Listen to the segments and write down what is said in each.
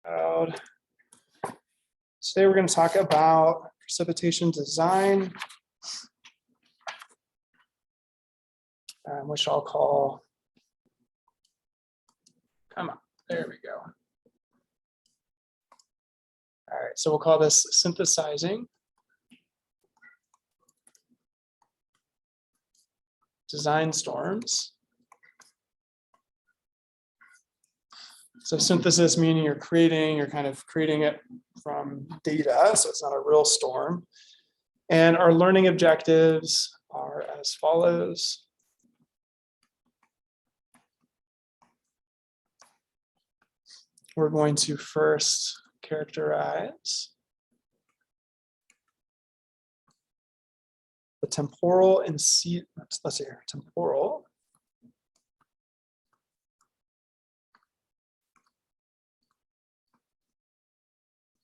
Today we're going to talk about precipitation design, which I'll call, come on, there we go. All right, so we'll call this synthesizing design storms. So synthesis meaning you're kind of creating it from data, so it's not a real storm. And our learning objectives are as follows. We're going to first characterize the temporal and temporal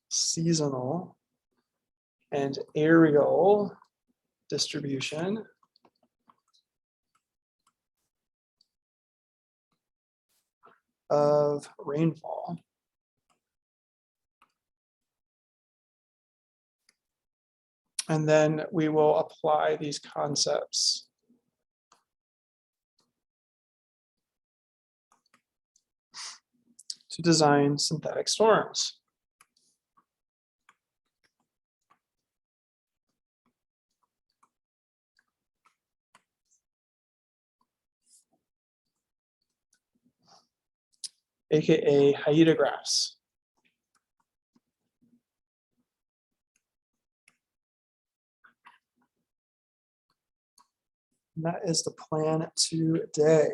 seasonal and aerial distribution of rainfall. And then we will apply these concepts to design synthetic storms. AKA hydrographs. And that is the plan today.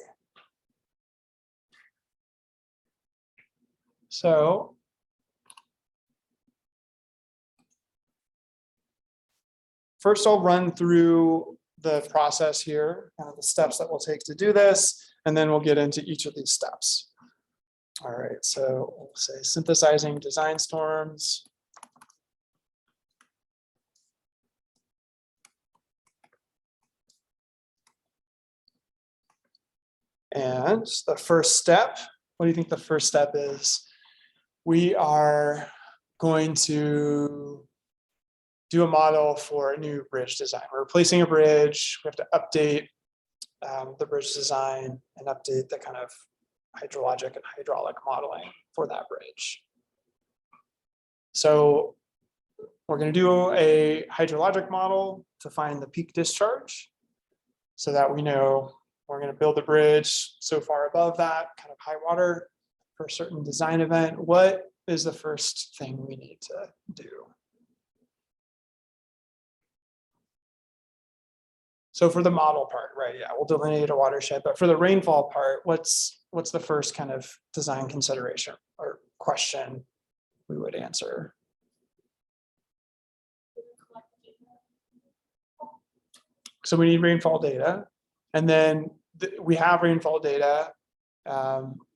So first I'll run through the process here, kind of the steps that we'll take to do this, and then we'll get into each of these steps. All right, so we'll say synthesizing design storms. And the first step, what do you think the first step is? We are going to do a model for a new bridge design. We're replacing a bridge. We have to update the bridge design and update the kind of hydrologic and hydraulic modeling for that bridge. So we're going to do a hydrologic model to find the peak discharge so that we know we're going to build the bridge so far above that kind of high water for a certain design event. What is the first thing we need to do? So for the model part, right, yeah, we'll delineate a watershed, but for the rainfall part, what's the first kind of design consideration or question we would answer? So we need rainfall data, and then we have rainfall data.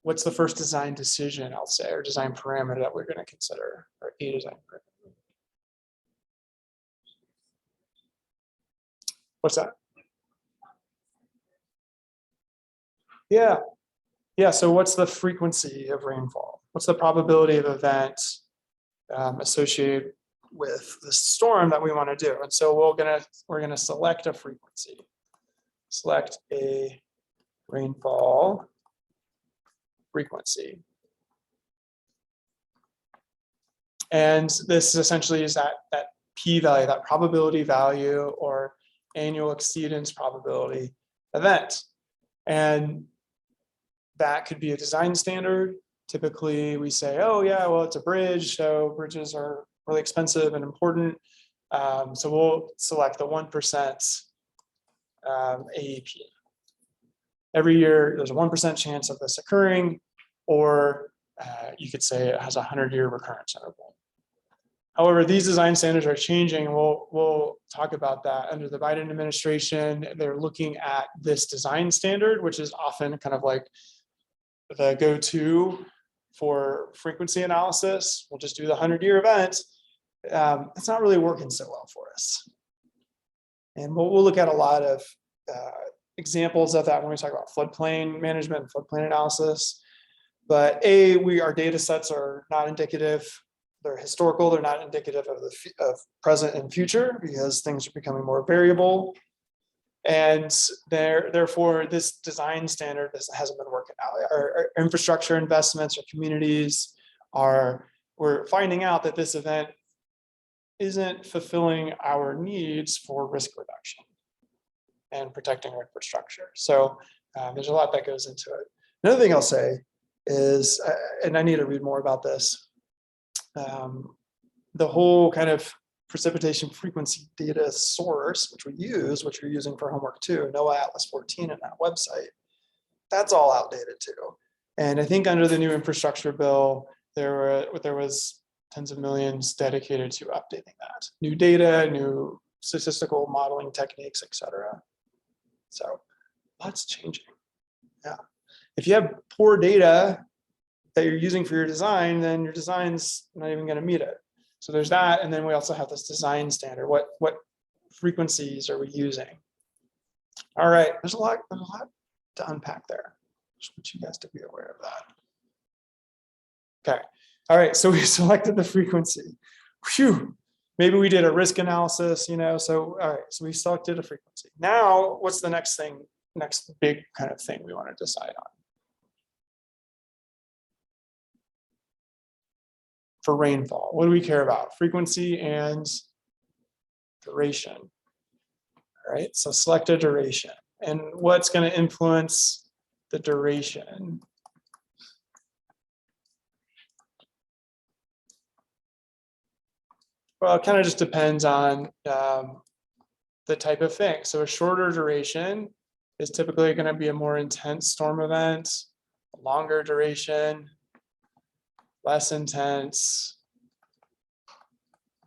What's the first design decision, I'll say, or design parameter that we're going to consider, or a design parameter? What's that? Yeah, so what's the frequency of rainfall? What's the probability of event associated with the storm that we want to do? And so we're gonna select a frequency. Select a rainfall frequency. And this essentially is that p-value, that probability value or annual exceedance probability event. And that could be a design standard. Typically we say, oh yeah, well, it's a bridge, so bridges are really expensive and important. So we'll select the 1% AEP. Every year there's a 1% chance of this occurring, or you could say it has a 100-year recurrence interval. However, these design standards are changing. We'll talk about that under the Biden administration. They're looking at this design standard, which is often kind of like the go-to for frequency analysis. We'll just do the 100-year event. It's not really working so well for us. And we'll look at a lot of examples of that when we talk about floodplain management and floodplain analysis. But our data sets are not indicative. They're historical. They're not indicative of present and future because things are becoming more variable. And therefore, this design standard hasn't been working out. Our infrastructure investments, our communities we're finding out that this event isn't fulfilling our needs for risk reduction and protecting our infrastructure. So there's a lot that goes into it. Another thing I'll say is, and I need to read more about this, the whole kind of precipitation frequency data source, which we use, which you're using for homework too, NOAA Atlas 14 and that website, that's all outdated too. And I think under the new infrastructure bill, there was tens of millions dedicated to updating that. New data, new statistical modeling techniques, et cetera. So lots changing. Yeah. If you have poor data that you're using for your design, then your design's not even going to meet it. So there's that. And then we also have this design standard. What frequencies are we using? All right, there's a lot to unpack there. Just want you guys to be aware of that. Okay. All right, so we selected the frequency. Phew. Maybe we did a risk analysis, so all right, so we selected a frequency. Now, what's the next big kind of thing we want to decide on? For rainfall, what do we care about? Frequency and duration. All right, so select a duration. And what's going to influence the duration? Well, it kind of just depends on the type of thing. So a shorter duration is typically going to be a more intense storm event. A longer duration, less intense,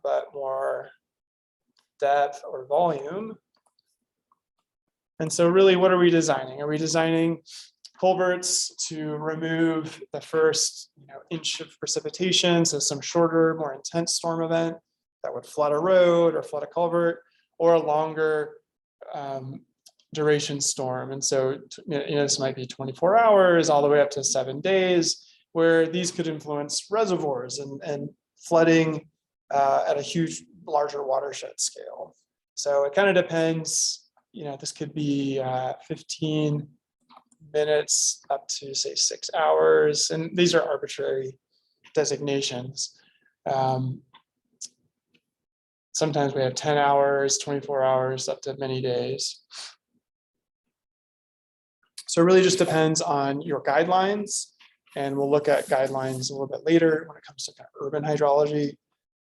but more depth or volume. And so really, what are we designing? Are we designing culverts to remove the first inch of precipitation, so some shorter, more intense storm event that would flood a road or flood a culvert, or a longer duration storm? And so this might be 24 hours all the way up to 7 days, where these could influence reservoirs and flooding at a huge, larger watershed scale. So it kind of depends. This could be 15 minutes up to say 6 hours, and these are arbitrary designations. Sometimes we have 10 hours, 24 hours, up to many days. So it really just depends on your guidelines, and we'll look at guidelines a little bit later when it comes to kind of urban hydrology.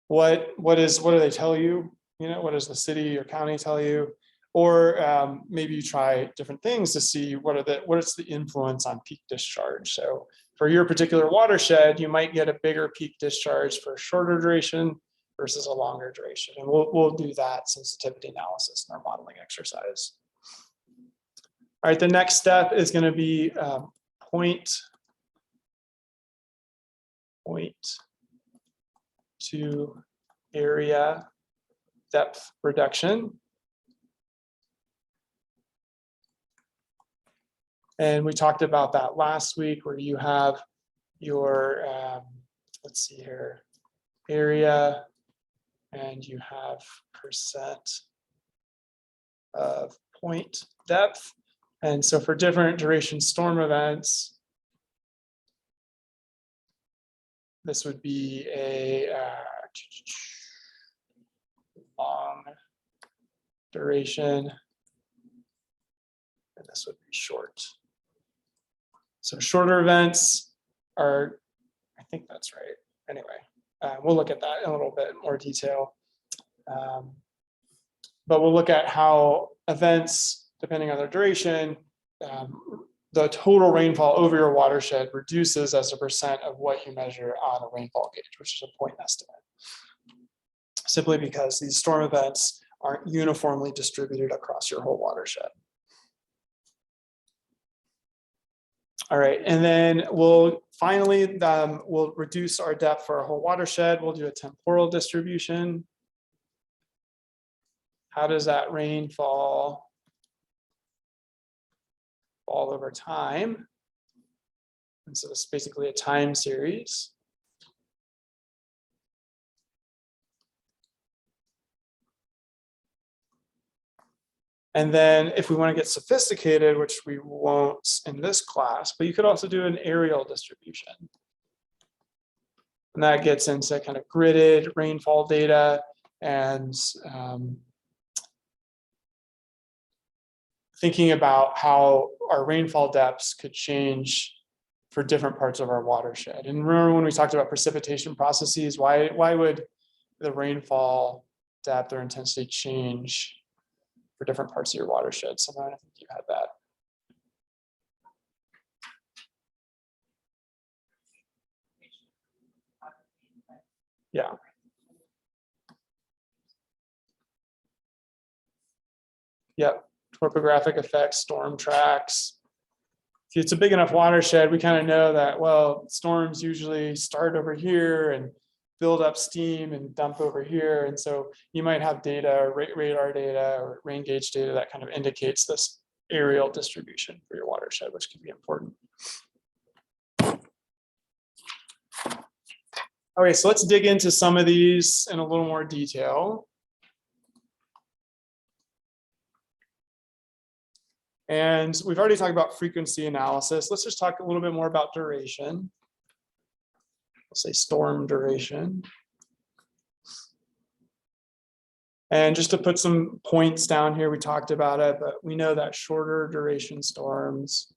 What do they tell you? What does the city or county tell you? Or maybe you try different things to see what is the influence on peak discharge. So for your particular watershed, you might get a bigger peak discharge for a shorter duration versus a longer duration. And we'll do that sensitivity analysis in our modeling exercise. All right, the next step is going to be point to area depth reduction. And we talked about that last week, where you have your, let's see here, area, and you have percent of point depth. And so for different duration storm events, this would be a long duration, and this would be short. So shorter events are, I think that's right. Anyway, we'll look at that in a little bit more detail. But we'll look at how events, depending on their duration, the total rainfall over your watershed reduces as a percent of what you measure on a rainfall gauge, which is a point estimate. Simply because these storm events aren't uniformly distributed across your whole watershed. All right, and then we'll finally, we'll reduce our depth for our whole watershed. We'll do a temporal distribution. How does that rainfall fall over time? And so this is basically a time series. And then if we want to get sophisticated, which we won't in this class, but you could also do an aerial distribution. And that gets into kind of gridded rainfall data and thinking about how our rainfall depths could change for different parts of our watershed. And remember when we talked about precipitation processes, why would the rainfall depth or intensity change for different parts of your watershed? Someone, I think you had that. Yeah. Yep. Topographic effects, storm tracks. If it's a big enough watershed, we kind of know that, well, storms usually start over here and build up steam and dump over here. And so you might have data or radar data or rain gauge data that kind of indicates this aerial distribution for your watershed, which can be important. Okay, so let's dig into some of these in a little more detail. And we've already talked about frequency analysis. Let's just talk a little bit more about duration. I'll say storm duration. And just to put some points down here, we talked about it, but we know that shorter duration storms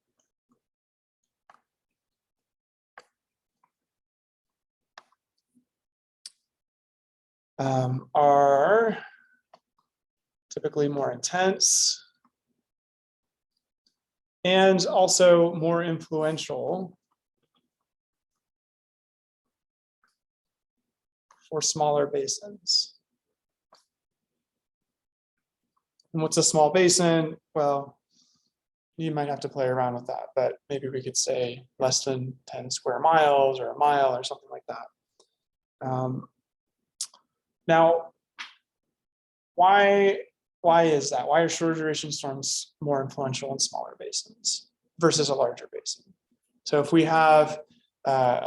are typically more intense and also more influential for smaller basins. And what's a small basin? Well, you might have to play around with that, but maybe we could say less than 10 square miles or a mile or something like that. Now, why is that? Why are shorter duration storms more influential in smaller basins versus a larger basin? So if we have,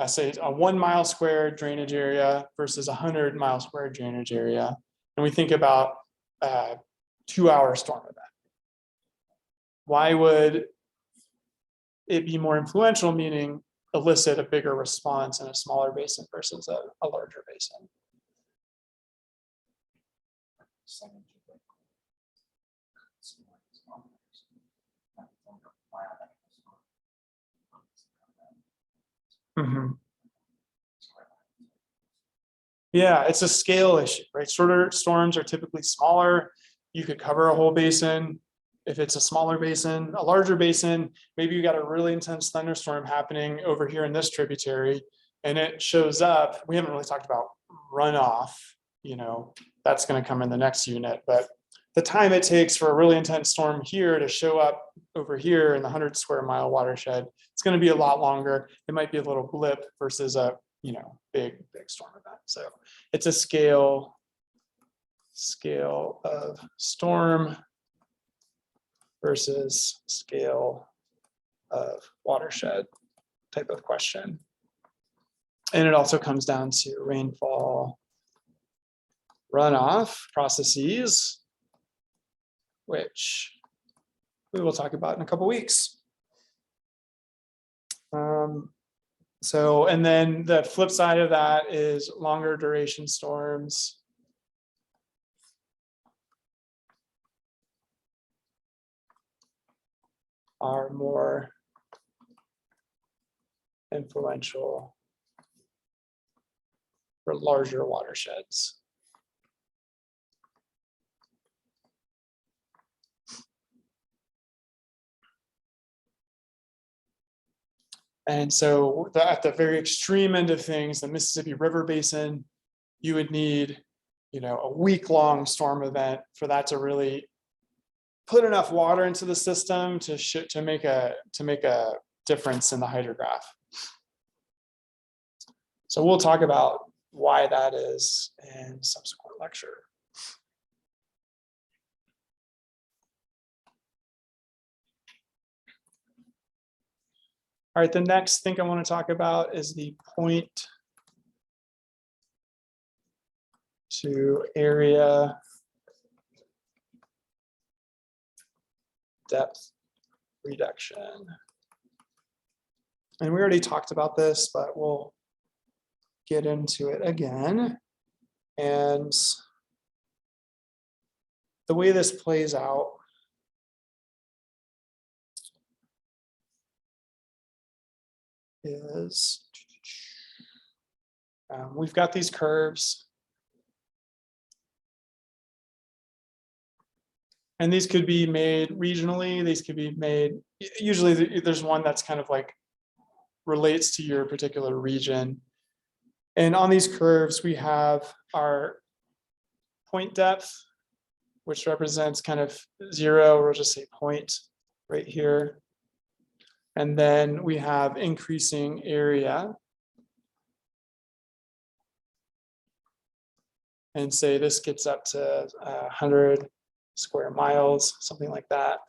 say, a 1 mile square drainage area versus a 100 mile square drainage area, and we think about 2-hour storm event, why would it be more influential, meaning elicit a bigger response in a smaller basin versus a larger basin? Mm-hmm. Yeah, it's a scale issue, right? Shorter storms are typically smaller. You could cover a whole basin if it's a smaller basin. A larger basin, maybe you got a really intense thunderstorm happening over here in this tributary, and it shows up. We haven't really talked about runoff, you know, that's going to come in the next unit, but the time it takes for a really intense storm here to show up over here in the 100 square mile watershed, it's going to be a lot longer. It might be a little blip versus a, you know, big storm event. So it's a scale of storm versus scale of watershed type of question. And it also comes down to rainfall runoff processes, which we will talk about in a couple weeks. So, and then the flip side of that is longer duration storms are more influential for larger watersheds. And so at the very extreme end of things, the Mississippi River Basin, you would need, you know, a week-long storm event for that to really put enough water into the system to make a difference in the hydrograph. So we'll talk about why that is in a subsequent lecture. All right, the next thing I want to talk about is the point to area depth reduction. And we already talked about this, but we'll get into it again. And the way this plays out is we've got these curves. And these could be made regionally. These could be made, usually there's one that's kind of like relates to your particular region. And on these curves, we have our point depth, which represents kind of 0, or we'll just say point right here. And then we have increasing area. And say this gets up to 100 square miles, something like that.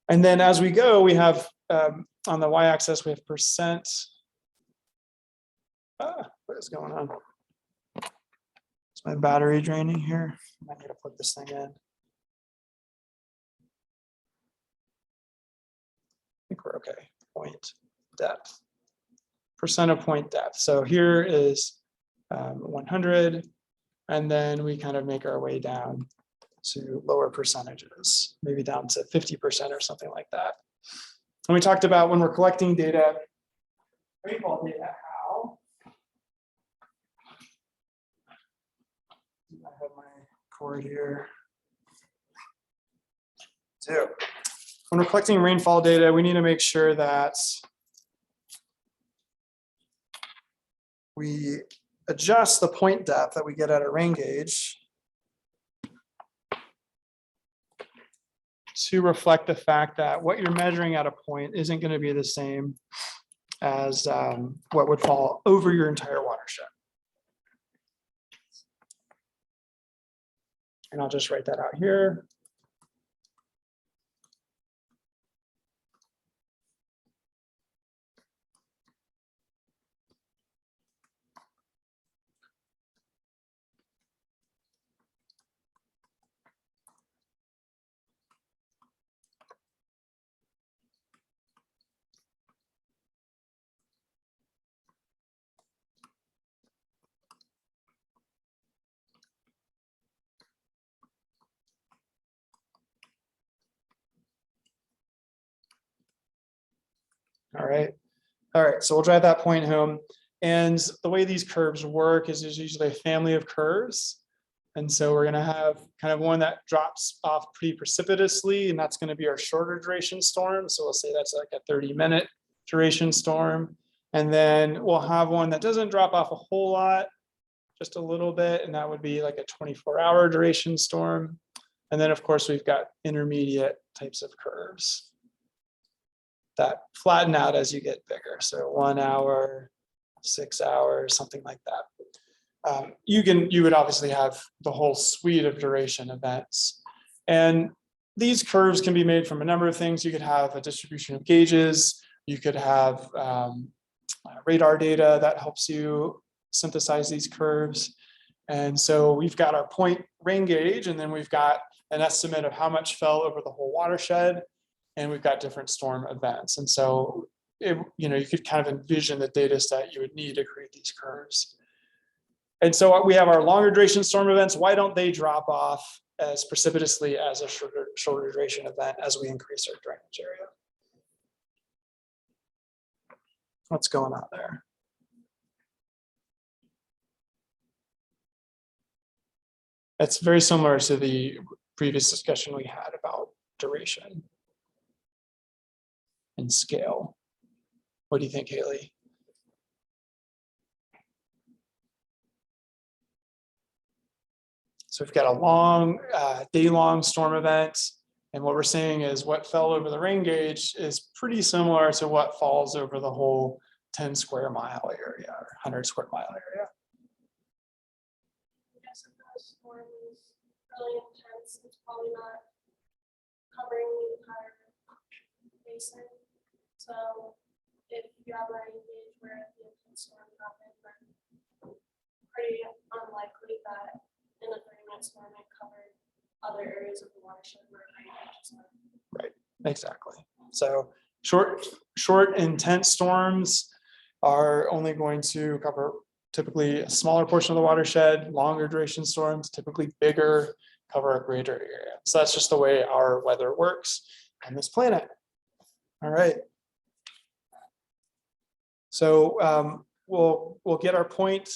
And then as we go, we have on the y-axis, we have percent. What is going on? Is my battery draining here? I need to plug this thing in. I think we're okay. Point depth. Percent of point depth. So here is 100, and then we kind of make our way down to lower percentages, maybe down to 50% or something like that. And we talked about when we're collecting data, rainfall data, how. I have my cord here. So when we're collecting rainfall data, we need to make sure that we adjust the point depth that we get at a rain gauge to reflect the fact that what you're measuring at a point isn't going to be the same as what would fall over your entire watershed. And I'll just write that out here. All right. All right. So we'll drive that point home. And the way these curves work is there's usually a family of curves. And so we're going to have kind of one that drops off pretty precipitously, and that's going to be our shorter duration storm. So we'll say that's like a 30-minute duration storm. And then we'll have one that doesn't drop off a whole lot, just a little bit, and that would be like a 24-hour duration storm. And then, of course, we've got intermediate types of curves that flatten out as you get bigger. So 1 hour, 6 hours, something like that. You would obviously have the whole suite of duration events. And these curves can be made from a number of things. You could have a distribution of gauges. You could have radar data that helps you synthesize these curves. And so we've got our point rain gauge, and then we've got an estimate of how much fell over the whole watershed. And we've got different storm events. And so, you could kind of envision the data set you would need to create these curves. And so we have our longer duration storm events. Why don't they drop off as precipitously as a shorter duration event as we increase our drainage area? What's going on there? It's very similar to the previous discussion we had about duration and scale. What do you think, Haley? So we've got a long, day-long storm event. And what we're saying is what fell over the rain gauge is pretty similar to what falls over the whole 10 square mile area or 100 square mile area. Yes, if the storm is really intense, it's probably not covering the entire basin. So if you have a rain gauge where the intense storm happened, then pretty unlikely that in a 30-minute storm it covered other areas of the watershed where rain gauges are. Right, exactly. So short intense storms are only going to cover typically a smaller portion of the watershed. Longer duration storms, typically bigger, cover a greater area. So that's just the way our weather works on this planet. All right. So we'll get our point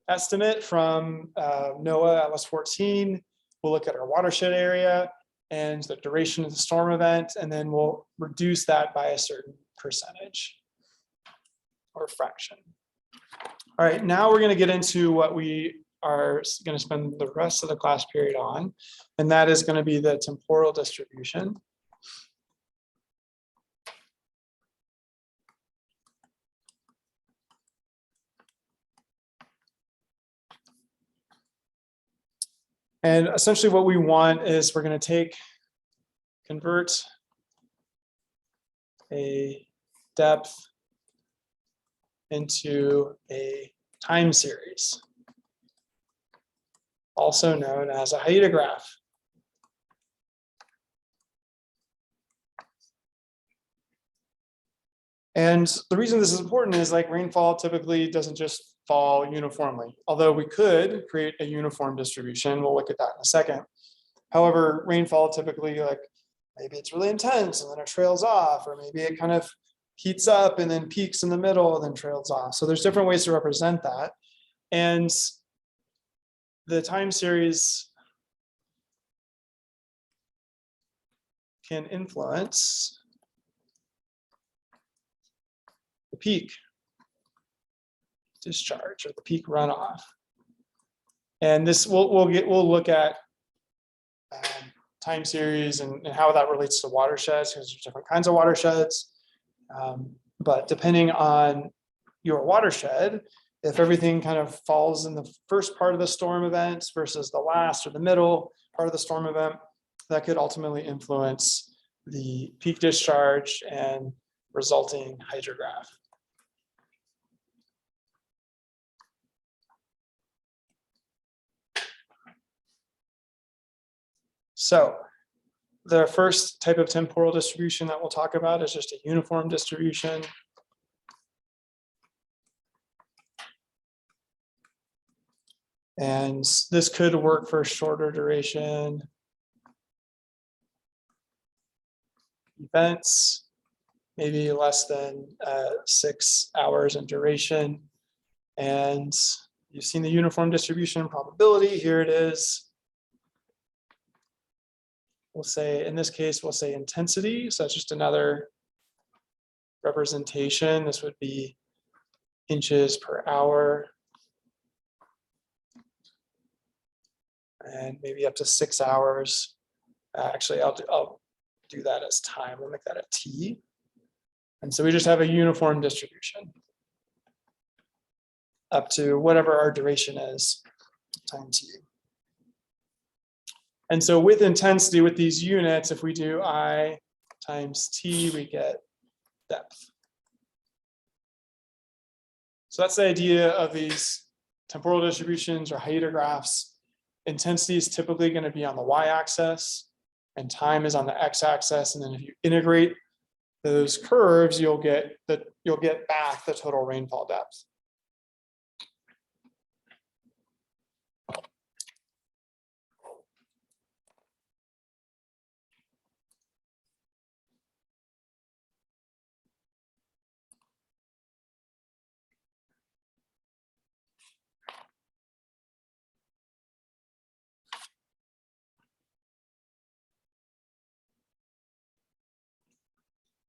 estimate from NOAA Atlas 14. We'll look at our watershed area and the duration of the storm event, and then we'll reduce that by a certain percentage or fraction. All right, now we're going to get into what we are going to spend the rest of the class period on, and that is going to be the temporal distribution. And essentially what we want is we're going to convert a depth into a time series, also known as a hydrograph. And the reason this is important is like rainfall typically doesn't just fall uniformly, although we could create a uniform distribution. We'll look at that in a second. However, rainfall typically, like maybe it's really intense and then it trails off, or maybe it kind of heats up and then peaks in the middle and then trails off. So there's different ways to represent that. And the time series can influence the peak discharge or the peak runoff. And this we'll look at time series and how that relates to watersheds, because there's different kinds of watersheds. But depending on your watershed, if everything kind of falls in the first part of the storm event versus the last or the middle part of the storm event, that could ultimately influence the peak discharge and resulting hydrograph. So the first type of temporal distribution that we'll talk about is just a uniform distribution. And this could work for shorter duration events, maybe less than 6 hours in duration. And you've seen the uniform distribution probability. Here it is. We'll say, in this case, we'll say intensity. So that's just another representation. This would be inches per hour. And maybe up to 6 hours. Actually, I'll do that as time. We'll make that a T. And so we just have a uniform distribution up to whatever our duration is, time T. And so with intensity, with these units, if we do I times T, we get depth. So that's the idea of these temporal distributions or hydrographs. Intensity is typically going to be on the y-axis and time is on the x-axis. And then if you integrate those curves, you'll get back the total rainfall depth.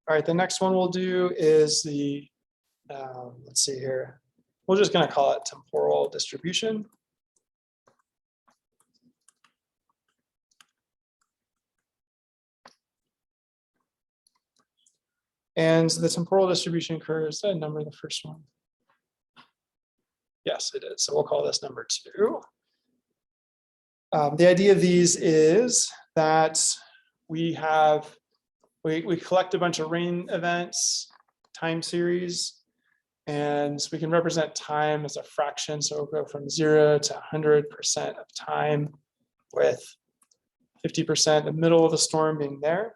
All right, the next one we'll do is the, let's see here. We're just going to call it temporal distribution. And the temporal distribution curve, is that a number, the first one? Yes, it is. So we'll call this number 2. The idea of these is that we collect a bunch of rain events, time series, and we can represent time as a fraction. So we'll go from 0 to 100% of time, with 50% the middle of the storm being there.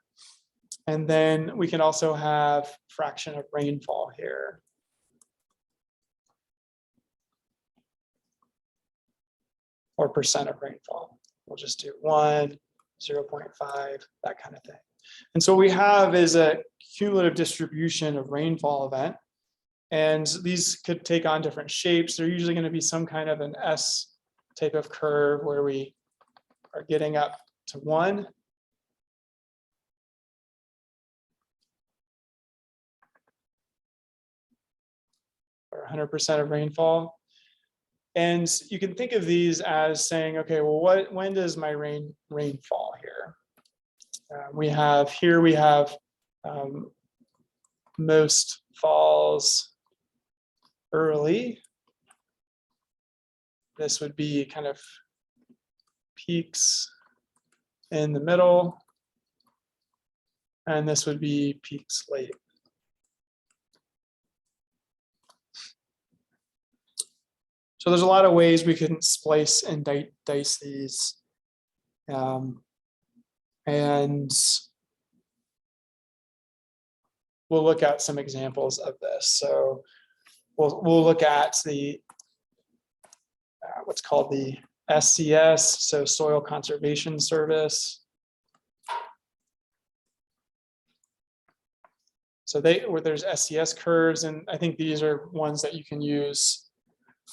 And then we can also have fraction of rainfall here. Or percent of rainfall. We'll just do 1, 0.5, that kind of thing. And so what we have is a cumulative distribution of rainfall event. And these could take on different shapes. They're usually going to be some kind of an S type of curve where we are getting up to 1. Or 100% of rainfall. And you can think of these as saying, okay, well, when does my rain fall here? We have most falls early. This would be kind of peaks in the middle, and this would be peaks late. So there's a lot of ways we can splice and dice these. And we'll look at some examples of this. So we'll look at the what's called the SCS, so Soil Conservation Service. So where there's SCS curves, and I think these are ones that you can use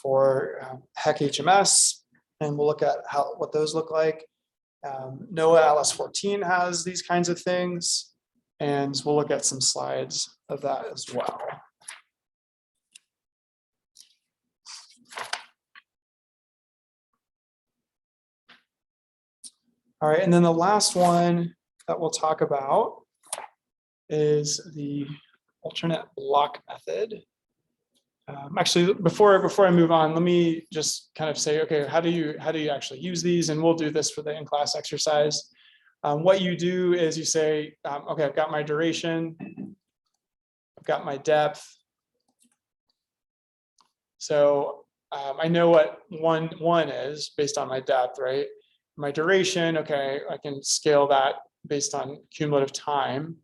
for HEC HMS, and we'll look at what those look like. NOAA Atlas 14 has these kinds of things, and we'll look at some slides of that as well. All right, and then the last one that we'll talk about is the alternate block method. Actually, before I move on, let me just kind of say, okay, how do you actually use these? And we'll do this for the in-class exercise. What you do is you say, okay, I've got my duration, I've got my depth. So I know what one is based on my depth, right? My duration, okay, I can scale that based on cumulative time.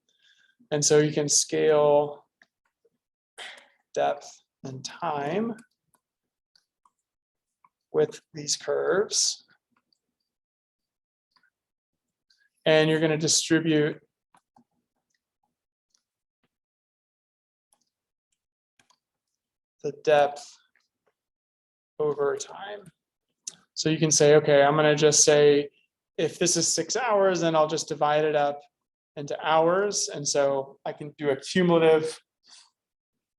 And so you can scale depth and time with these curves. And you're going to distribute the depth over time. So you can say, okay, I'm going to just say, if this is 6 hours, then I'll just divide it up into hours. And so I can do a cumulative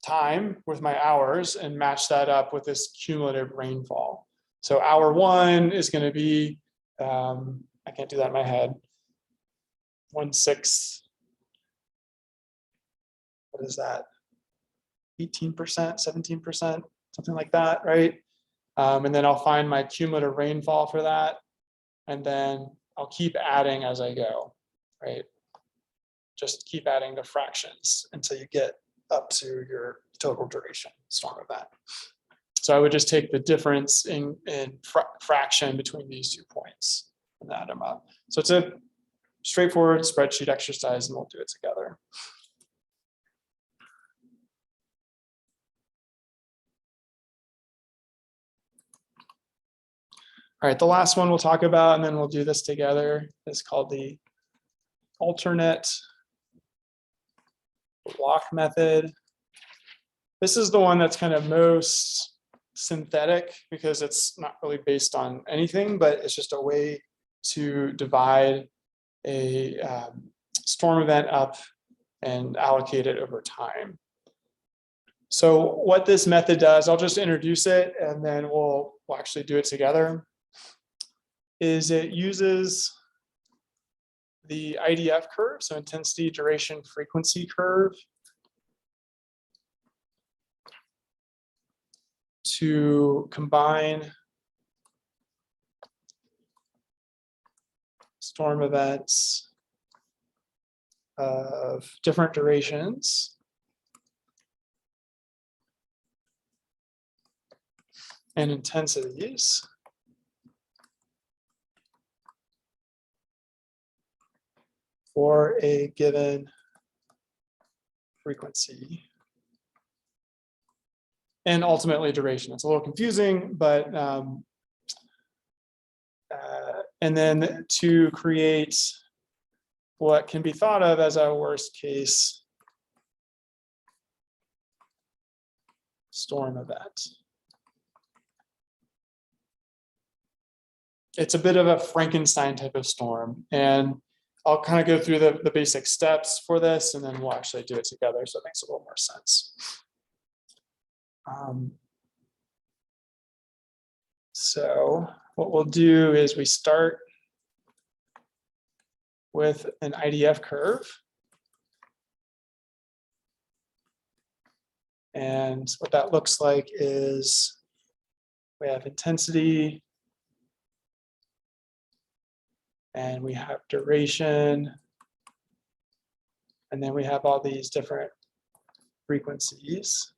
time with my hours and match that up with this cumulative rainfall. So hour 1 is going to be, I can't do that in my head, 1/6. What is that? 18%, 17%, something like that, right? And then I'll find my cumulative rainfall for that. And then I'll keep adding as I go, right? Just keep adding the fractions until you get up to your total duration storm event. So I would just take the difference in fraction between these 2 points and add them up. So it's a straightforward spreadsheet exercise, and we'll do it together. All right, the last one we'll talk about, and then we'll do this together, is called the alternate block method. This is the one that's kind of most synthetic because it's not really based on anything, but it's just a way to divide a storm event up and allocate it over time. So what this method does, I'll just introduce it and then we'll actually do it together, is it uses the IDF curve, so intensity, duration, frequency curve, to combine storm events of different durations and intensities for a given frequency and ultimately duration. It's a little confusing, but and then to create what can be thought of as a worst case storm event. It's a bit of a Frankenstein type of storm, and I'll kind of go through the basic steps for this, and then we'll actually do it together so it makes a little more sense. So what we'll do is we start with an IDF curve. And what that looks like is we have intensity and we have duration, and then we have all these different frequencies.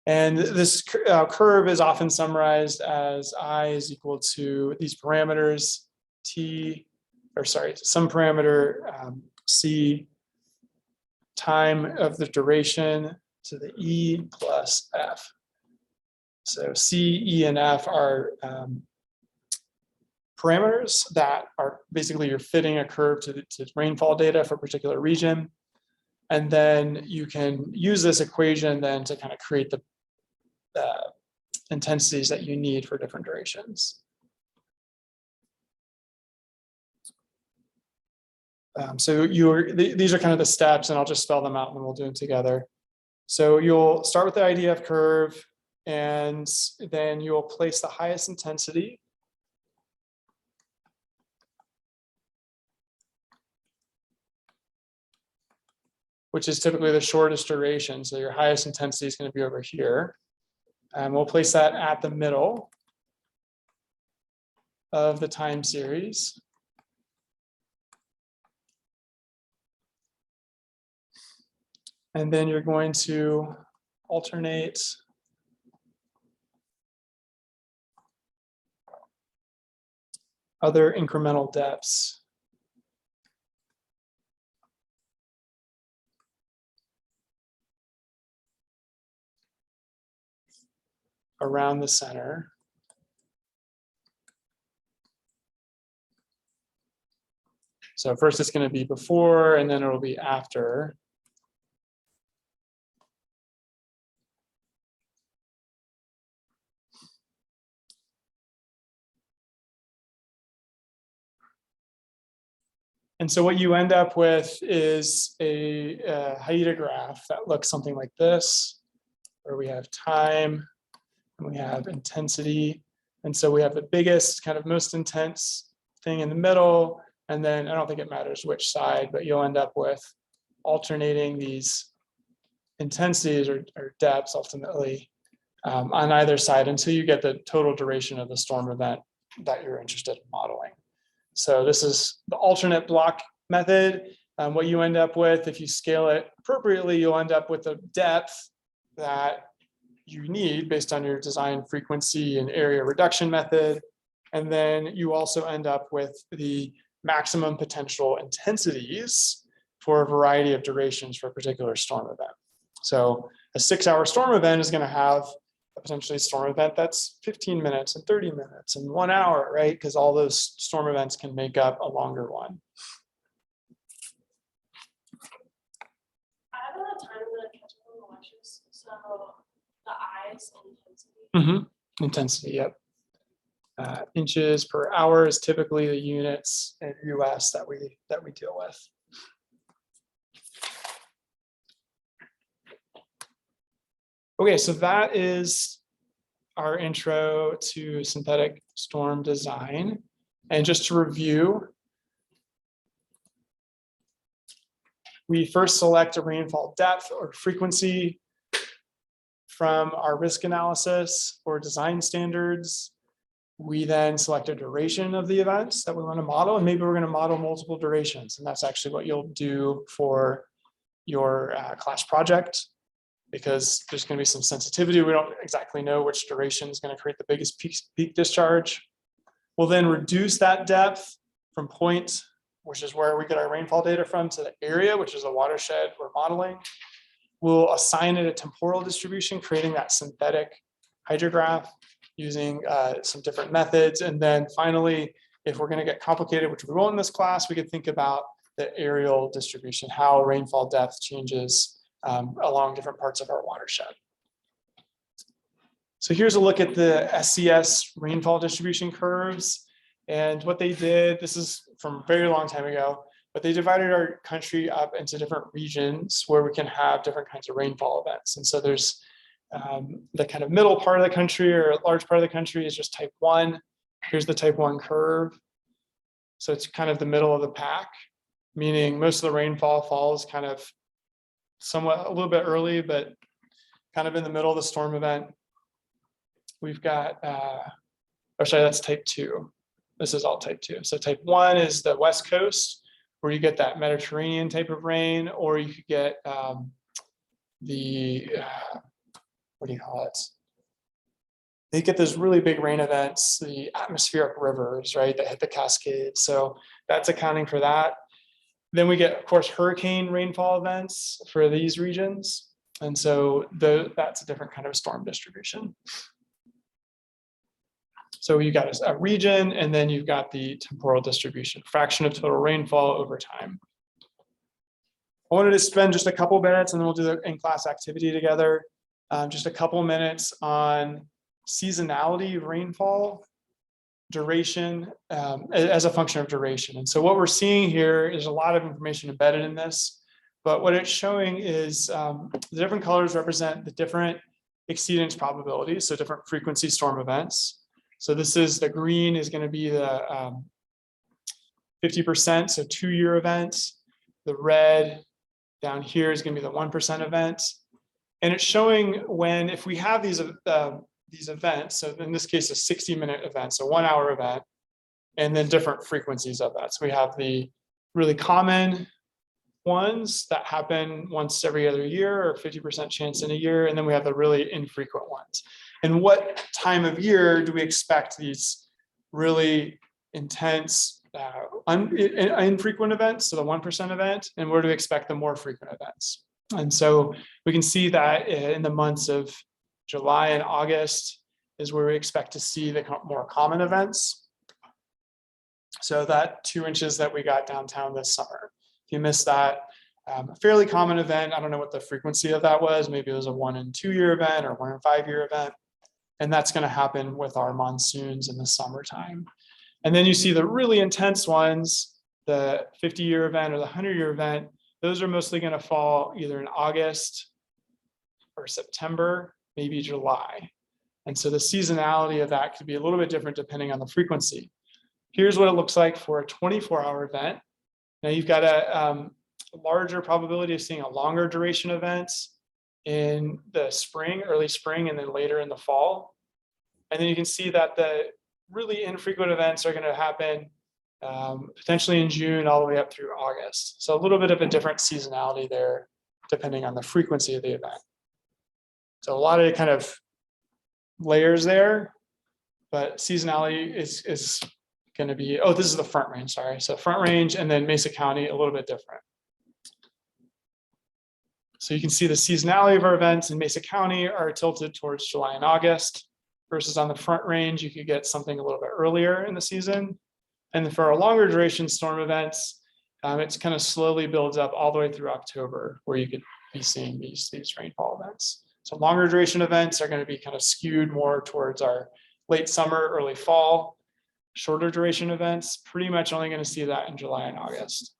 And this curve is often summarized as I is equal to these parameters, t, or sorry, some parameter c, time of the duration to the e plus f. So c, e, and f are parameters that are basically you're fitting a curve to rainfall data for a particular region. And then you can use this equation then to kind of create the intensities that you need for different durations. So these are kind of the steps, and I'll just spell them out and then we'll do them together. So you'll start with the IDF curve, and then you'll place the highest intensity. Which is typically the shortest duration. So your highest intensity is going to be over here. And we'll place that at the middle of the time series. And then you're going to alternate other incremental depths around the center. So first it's going to be before, and then it'll be after. And so what you end up with is a Haida graph that looks something like this, where we have time and we have intensity. And so we have the biggest, kind of most intense thing in the middle. And then I don't think it matters which side, but you'll end up with alternating these intensities or depths ultimately on either side until you get the total duration of the storm event that you're interested in modeling. So this is the alternate block method. What you end up with, if you scale it appropriately, you'll end up with the depth that you need based on your design frequency and area reduction method. And then you also end up with the maximum potential intensities for a variety of durations for a particular storm event. So a 6-hour storm event is going to have a potentially storm event that's 15 minutes and 30 minutes and 1 hour, right? Because all those storm events can make up a longer one. I have a time that I catch up on the lectures. So the I's and intensity. Intensity, yep. Inches per hour is typically the units in US that we deal with. Okay, so that is our intro to synthetic storm design. And just to review, we first select a rainfall depth or frequency from our risk analysis or design standards. We then select a duration of the events that we want to model, and maybe we're going to model multiple durations. And that's actually what you'll do for your class project, because there's going to be some sensitivity. We don't exactly know which duration is going to create the biggest peak discharge. We'll then reduce that depth from point, which is where we get our rainfall data from, to the area, which is a watershed we're modeling. We'll assign it a temporal distribution, creating that synthetic hydrograph using some different methods. And then finally, if we're going to get complicated, which we won't in this class, we could think about the aerial distribution, how rainfall depth changes along different parts of our watershed. So here's a look at the SCS rainfall distribution curves. And what they did, this is from a very long time ago, but they divided our country up into different regions where we can have different kinds of rainfall events. And so there's the kind of middle part of the country, or a large part of the country, is just type 1. Here's the type 1 curve. So it's kind of the middle of the pack, meaning most of the rainfall falls kind of somewhat a little bit early, but kind of in the middle of the storm event. We've got, sorry, that's type 2. This is all type 2. So type 1 is the West Coast, where you get that Mediterranean type of rain, or you could get what do you call it? They get those really big rain events, the atmospheric rivers, right, that hit the Cascades. So that's accounting for that. Then we get, of course, hurricane rainfall events for these regions. And so that's a different kind of storm distribution. So you got a region, and then you've got the temporal distribution, fraction of total rainfall over time. I wanted to spend just a couple minutes, and then we'll do the in-class activity together. Just a couple minutes on seasonality of rainfall, duration, as a function of duration. And so what we're seeing here is a lot of information embedded in this, but what it's showing is the different colors represent the different exceedance probabilities, so different frequency storm events. So this is, the green is going to be the 50%, so 2-year event. The red down here is going to be the 1% event. And it's showing when, if we have these events, so in this case, a 60-minute event, so 1-hour event, and then different frequencies of that. So we have the really common ones that happen once every other year, or 50% chance in a year, and then we have the really infrequent ones. And what time of year do we expect these really intense infrequent events, so the 1% event, and where do we expect the more frequent events? And so we can see that in the months of July and August is where we expect to see the more common events. So that 2 inches that we got downtown this summer, if you missed that, a fairly common event, I don't know what the frequency of that was, maybe it was a 1 and 2 year event or 1 and 5 year event. And that's going to happen with our monsoons in the summertime. And then you see the really intense ones, the 50-year event or the 100-year event, those are mostly going to fall either in August or September, maybe July. And so the seasonality of that could be a little bit different depending on the frequency. Here's what it looks like for a 24-hour event. Now you've got a larger probability of seeing a longer duration events in the spring, early spring, and then later in the fall. And then you can see that the really infrequent events are going to happen potentially in June all the way up through August. So a little bit of a different seasonality there, depending on the frequency of the event. So a lot of kind of layers there, but seasonality is going to be, oh, this is the Front Range, sorry. So Front Range and then Mesa County, a little bit different. So you can see the seasonality of our events in Mesa County are tilted towards July and August, versus on the Front Range, you could get something a little bit earlier in the season. And for our longer duration storm events, it's kind of slowly builds up all the way through October, where you could be seeing these rainfall events. So longer duration events are going to be kind of skewed more towards our late summer, early fall. Shorter duration events, pretty much only going to see that in July and August.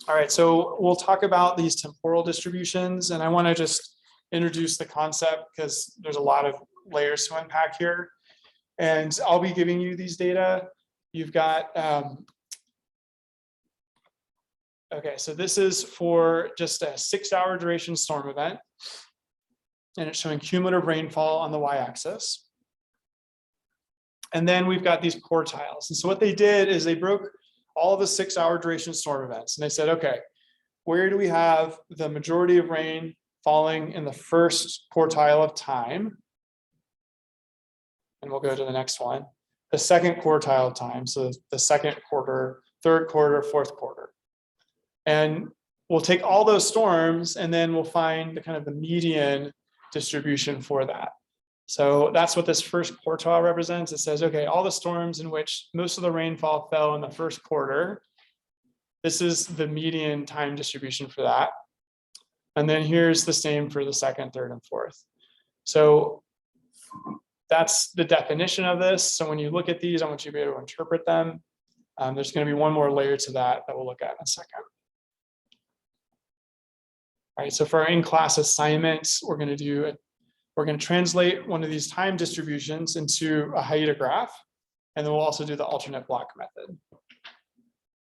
All right, so we'll talk about these temporal distributions, and I want to just introduce the concept because there's a lot of layers to unpack here. And I'll be giving you these data. You've got, okay, so this is for just a 6-hour duration storm event. and it's showing cumulative rainfall on the y-axis. And then we've got these quartiles. And so what they did is they broke all of the 6-hour duration storm events. And they said, okay, where do we have the majority of rain falling in the first quartile of time? And we'll go to the next one. The second quartile of time. So the second quarter, third quarter, fourth quarter. And we'll take all those storms and then we'll find the kind of the median distribution for that. So that's what this first quartile represents. It says, okay, all the storms in which most of the rainfall fell in the first quarter, this is the median time distribution for that. And then here's the same for the second, third, and fourth. So that's the definition of this. So when you look at these, I want you to be able to interpret them. There's going to be one more layer to that we'll look at in a second. All right, so for our in-class assignments, we're going to translate one of these time distributions into a hydrograph, and then we'll also do the alternate block method.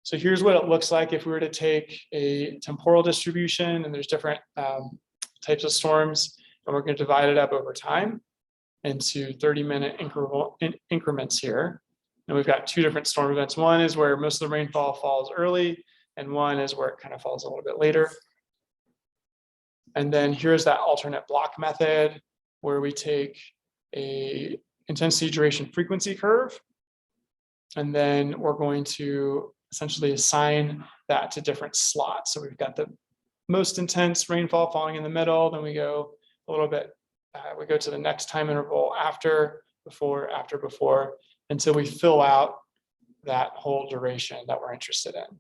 So here's what it looks like if we were to take a temporal distribution, and there's different types of storms, and we're going to divide it up over time into 30-minute increments here. And we've got two different storm events. One is where most of the rainfall falls early, and one is where it kind of falls a little bit later. And then here's that alternate block method, where we take a intensity, duration, frequency curve, and then we're going to essentially assign that to different slots. So we've got the most intense rainfall falling in the middle, then we go a little bit, we go to the next time interval after, before, until we fill out that whole duration that we're interested in.